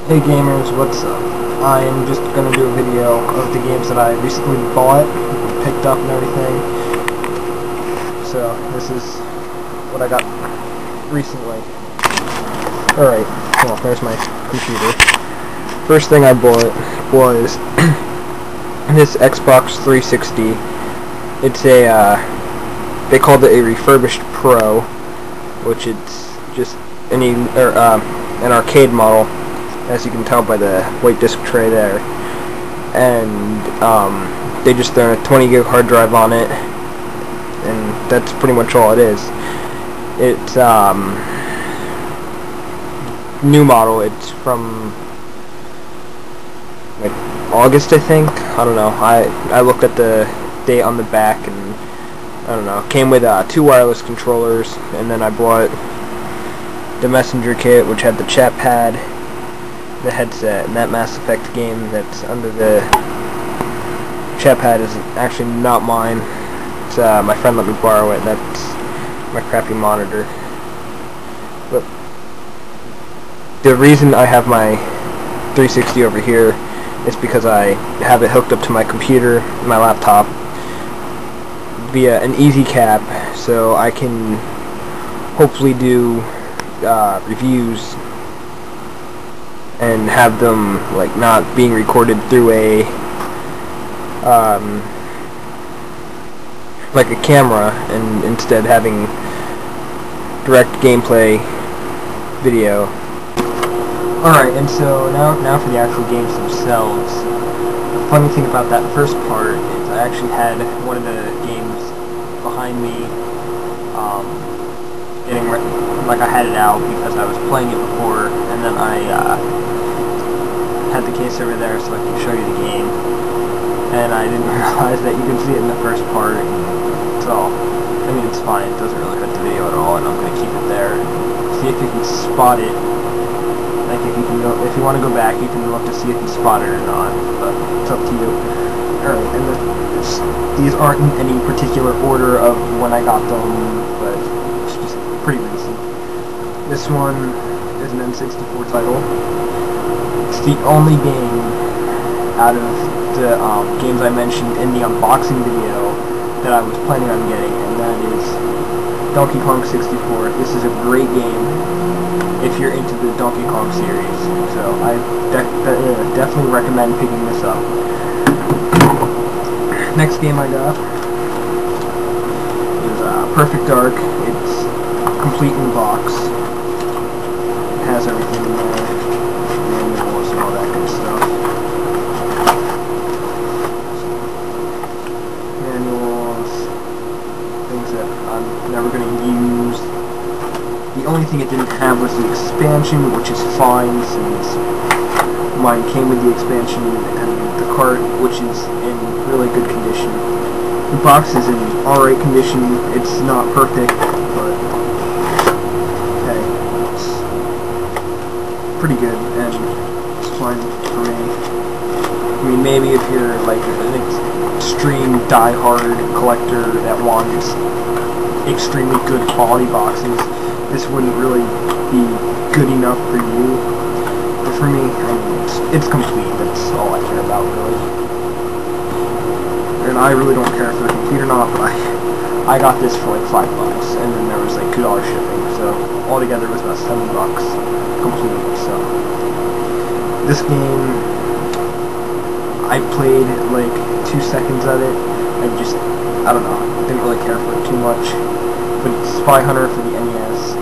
Hey gamers, what's up? I'm just gonna do a video of the games that I recently bought, picked up and everything. So, this is what I got recently. Alright, well, there's my computer. First thing I bought was this Xbox 360. It's a, they called it a refurbished Pro, which it's just an arcade model, as you can tell by the white disc tray there. And they just threw a 20 gig hard drive on it, and that's pretty much all it is. It's new model. It's from like August, I think. I don't know. I looked at the date on the back, and I don't know. It came with 2 wireless controllers, and then I bought the messenger kit, which had the chat pad, the headset, and that Mass Effect game that's under the chat pad is actually not mine. It's my friend let me borrow it. That's my crappy monitor. But the reason I have my 360 over here is because I have it hooked up to my computer, my laptop, via an easy cap, so I can hopefully do reviews and have them like not being recorded through a like a camera, and instead having direct gameplay video. Alright, and so now for the actual games themselves. The funny thing about that first part is I actually had one of the games behind me like I had it out because I was playing it before, and then I had the case over there so I can show you the game, and I didn't realize that you can see it in the first part. So, I mean, it's fine, it doesn't really hurt the video at all, and I'm going to keep it there and see if you can spot it. Like, if you want to go back, you can look to see if you spot it or not, but it's up to you. Alright, and these aren't in any particular order of when I got them, but it's just pretty recent. This one is an N64 title. It's the only game out of the games I mentioned in the unboxing video that I was planning on getting, and that is Donkey Kong 64. This is a great game if you're into the Donkey Kong series, so I definitely recommend picking this up. Next game I got is Perfect Dark. It's complete in the box. It has everything in there, manuals and all that good stuff. Manuals, things that I'm never going to use. The only thing it didn't have was the expansion, which is fine since mine came with the expansion and the cart, which is in really good condition. The box is in alright condition. It's not perfect, but hey, it's pretty good, and it's fine for me. I mean, maybe if you're like an extreme die-hard collector that wants extremely good quality boxes, this wouldn't really be good enough for you. But for me, I mean, it's complete. That's all I care about, really. And I really don't care if they're complete or not, but I got this for like $5, and then there was like $2 shipping, so altogether it was about $7 complete. So this game, I played like 2 seconds of it. I don't know, didn't really care for it too much. But it's Spy Hunter for the NES.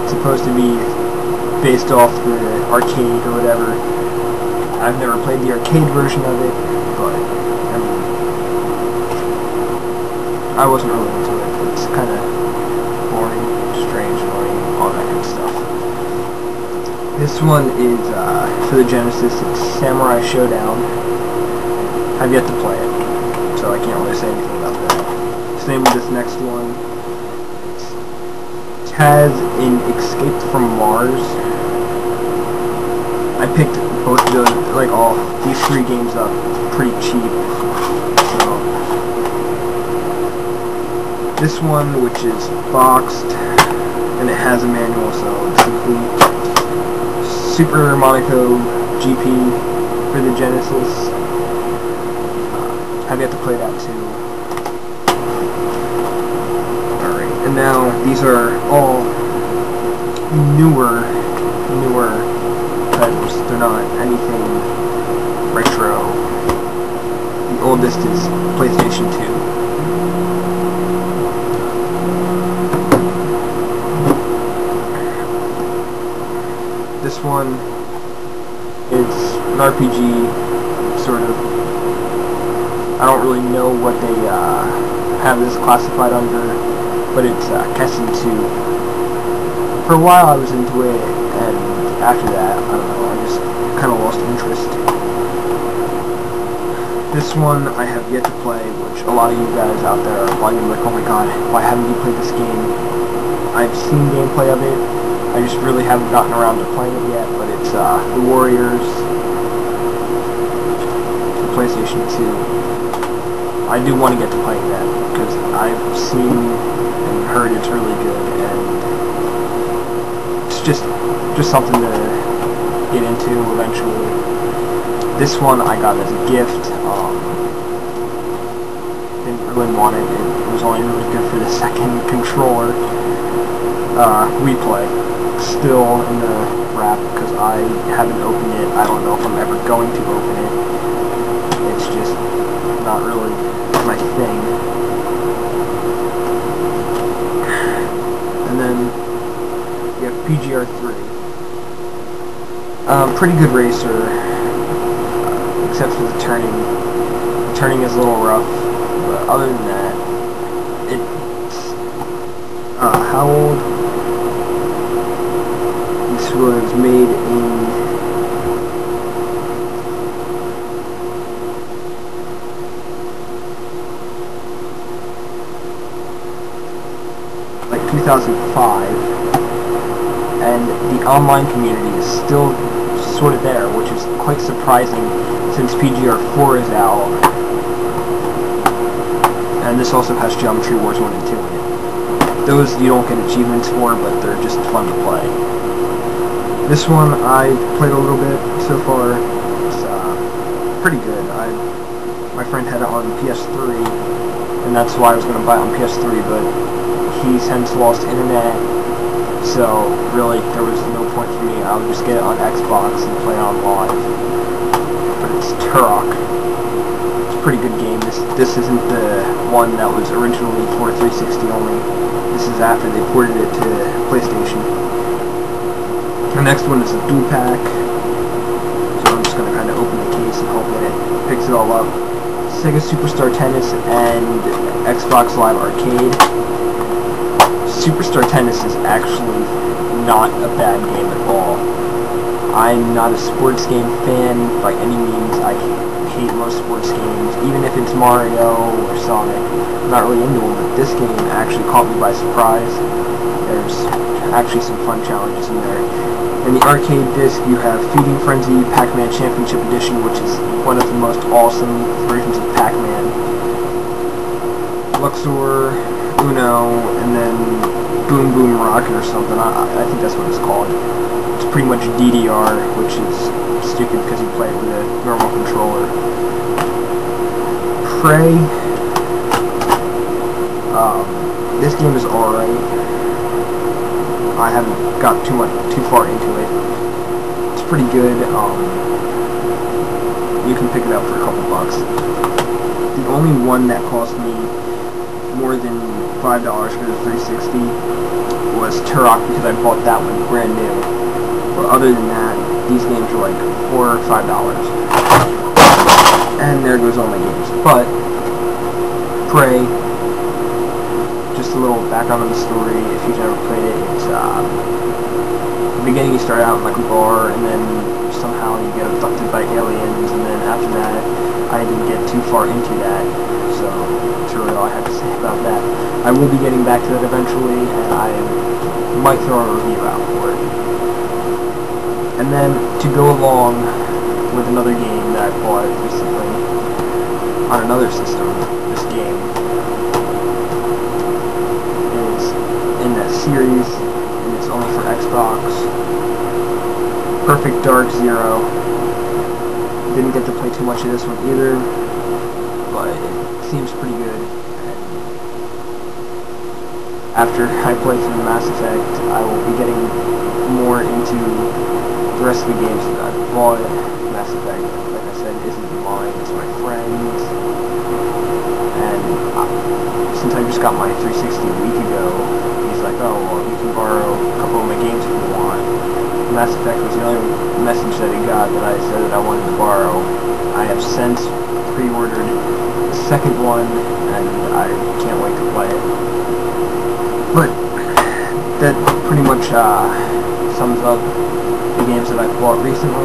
It's supposed to be based off the arcade or whatever. I've never played the arcade version of it, but I mean, I wasn't really into it. It's kind of boring, strange, annoying, all that good stuff. This one is for the Genesis. It's Samurai Showdown. I've yet to play it, so I can't really say anything about that. Same with this next one. It has an Escape from Mars. I picked both of those, like these 3 games up pretty cheap. So this one, which is boxed, and it has a manual, so it's complete. Super Monaco GP for the Genesis. I've yet to play that too. Alright, and now these are all newer titles. They're not anything retro. The oldest is PlayStation 2. This one is an RPG, sort of. I don't really know what they have this classified under, but it's Kessen 2. For a while I was into it, and after that, I don't know, I just kind of lost interest. This one I have yet to play, which a lot of you guys out there are probably like, oh my god, why haven't you played this game? I've seen gameplay of it, I just really haven't gotten around to playing it yet, but it's The Warriors, the PlayStation 2. I do want to get to playing that, because I've seen and heard it's really good, and it's just something to get into eventually. This one I got as a gift. Didn't really want it. It was only really good for the second controller. Replay. Still in the wrap because I haven't opened it. I don't know if I'm ever going to open it. It's just not really my thing. And then you have PGR3. Pretty good racer, except for the turning. The turning is a little rough, but other than that, it's how old? This was made in like 2005, and the online community is still sort of there, which is quite surprising since PGR4 is out. And this also has Geometry Wars 1 and 2 in it. Those you don't get achievements for, but they're just fun to play. This one I played a little bit so far. It's pretty good. My friend had it on PS3, and that's why I was going to buy it on PS3, but he since lost internet, so really there was no point for me. I would just get it on Xbox and play it on live. But it's Turok. It's a pretty good game. This isn't the one that was originally for 360 only. This is after they ported it to PlayStation. The next one is a dual pack. So I'm just going to kind of open the case and hope that it picks it all up. Sega Superstar Tennis and Xbox Live Arcade. Superstar Tennis is actually not a bad game at all. I'm not a sports game fan by any means. I hate most sports games, even if it's Mario or Sonic. I'm not really into them, but this game actually caught me by surprise. There's actually some fun challenges in there. In the arcade disc, you have Feeding Frenzy Pac-Man Championship Edition, which is one of the most awesome versions of Pac-Man. Luxor, Uno, and then Boom Boom Rocket or something. I think that's what it's called. It's pretty much DDR, which is stupid because you play it with a normal controller. Prey. This game is alright. I haven't got too far into it. It's pretty good. You can pick it up for a couple bucks. The only one that cost me more than $5 for the 360 was Turok, because I bought that one brand new. But other than that, these games are like $4 or $5. And there goes all my games. But Prey, just a little background on the story if you've never played it. It's at the beginning you start out in like a bar, and then somehow you get abducted by aliens, and then after that I didn't get too far into that, so that's really all I have to say about that. I will be getting back to that eventually, and I might throw a review out for it. And then to go along with another game that I bought recently on another system, this game is in that series, and it's only for Xbox. Perfect Dark Zero. Didn't get to play too much of this one either, but it seems pretty good. After I play through Mass Effect, I will be getting more into the rest of the games that I've bought. Mass Effect, like I said, isn't mine, it's my friend's. And since I just got my 360 a week ago, he's like, oh, well, you can borrow a couple of my games if you want. Mass Effect was the only message that he got that I said that I wanted to borrow. I have since pre-ordered the second one, and I can't wait to play it. But that pretty much sums up the games that I've bought recently.